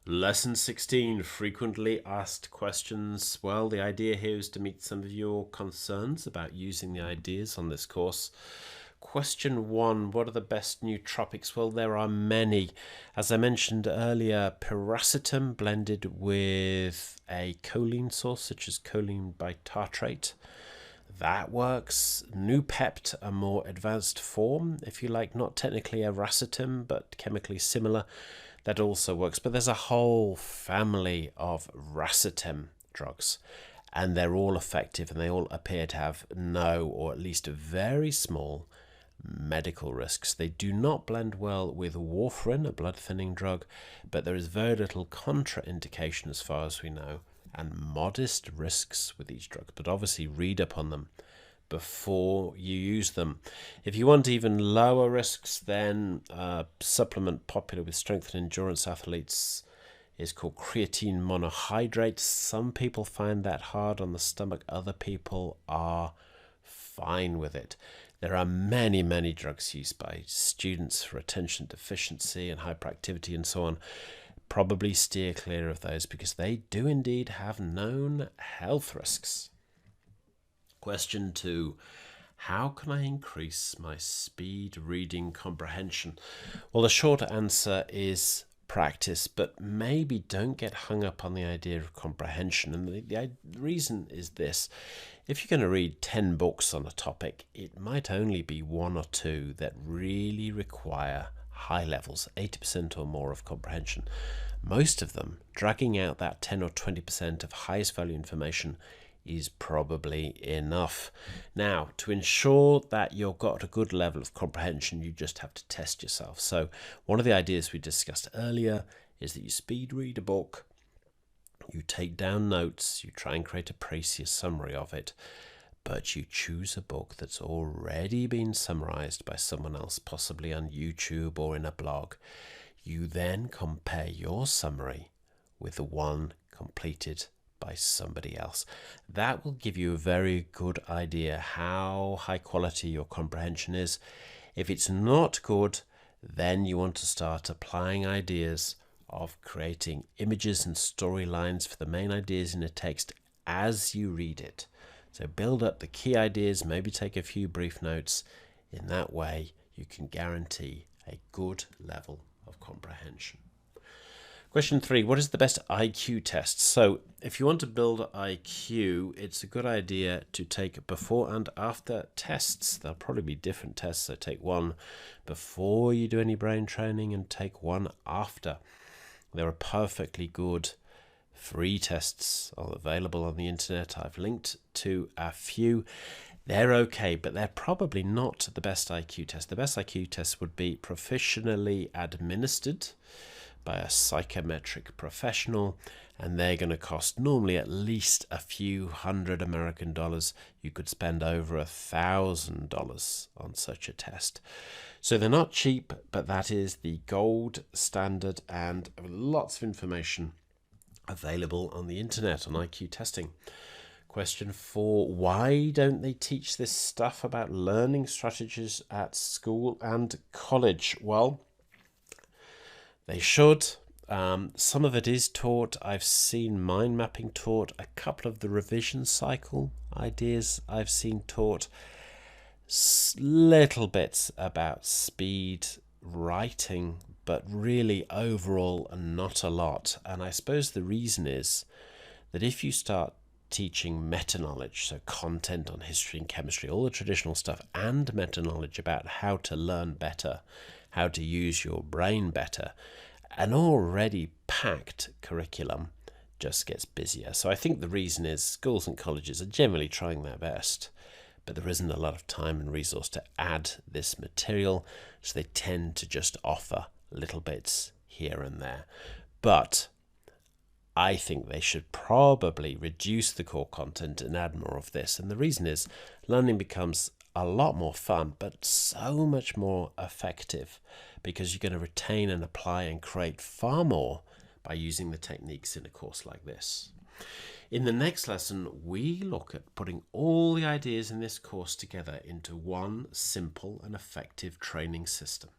Lesson 16, frequently asked questions. Well, the idea here is to meet some of your concerns about using the ideas on this course. Question 1, what are the best nootropics? Well, there are many. As I mentioned earlier, piracetam blended with a choline source, such as choline bitartrate. That works. Noopept, a more advanced form, if you like, not technically a racetam, but chemically similar. That also works, but there's a whole family of racetam drugs, and they're all effective, and they all appear to have no, or at least very small, medical risks. They do not blend well with warfarin, a blood thinning drug, but there is very little contraindication as far as we know, and modest risks with these drugs, but obviously read up on them before you use them. If you want even lower risks, then a supplement popular with strength and endurance athletes is called creatine monohydrate. Some people find that hard on the stomach, other people are fine with it. There are many, many drugs used by students for attention deficiency and hyperactivity and so on. Probably steer clear of those because they do indeed have known health risks. Question 2, how can I increase my speed reading comprehension? Well, the short answer is practice, but maybe don't get hung up on the idea of comprehension. And the reason is this: if you're going to read 10 books on a topic, it might only be 1 or 2 that really require high levels, 80% or more of comprehension. Most of them, dragging out that 10 or 20% of highest value information is probably enough. Now, to ensure that you've got a good level of comprehension, you just have to test yourself. So one of the ideas we discussed earlier is that you speed read a book, you take down notes, you try and create a precis summary of it, but you choose a book that's already been summarized by someone else, possibly on YouTube or in a blog. You then compare your summary with the one completed by somebody else. That will give you a very good idea how high quality your comprehension is. If it's not good, then you want to start applying ideas of creating images and storylines for the main ideas in a text as you read it. So build up the key ideas, maybe take a few brief notes. In that way, you can guarantee a good level of comprehension. Question 3, what is the best IQ test? So if you want to build IQ, it's a good idea to take before and after tests. There'll probably be different tests, so take one before you do any brain training and take one after. There are perfectly good free tests available on the internet. I've linked to a few. They're okay, but they're probably not the best IQ test. The best IQ test would be professionally administered by a psychometric professional, and they're going to cost normally at least a few $100 American. You could spend over $1,000 on such a test. So they're not cheap, but that is the gold standard, and lots of information available on the internet on IQ testing. Question 4, why don't they teach this stuff about learning strategies at school and college? Well, they should. Some of it is taught. I've seen mind mapping taught. A couple of the revision cycle ideas I've seen taught. Little bits about speed writing, but really overall not a lot. And I suppose the reason is that if you start teaching meta-knowledge, so content on history and chemistry, all the traditional stuff, and meta-knowledge about how to learn better, how to use your brain better, an already packed curriculum just gets busier. So I think the reason is schools and colleges are generally trying their best, but there isn't a lot of time and resource to add this material, so they tend to just offer little bits here and there. But I think they should probably reduce the core content and add more of this. And the reason is learning becomes a lot more fun, but so much more effective, because you're going to retain and apply and create far more by using the techniques in a course like this. In the next lesson, we look at putting all the ideas in this course together into one simple and effective training system.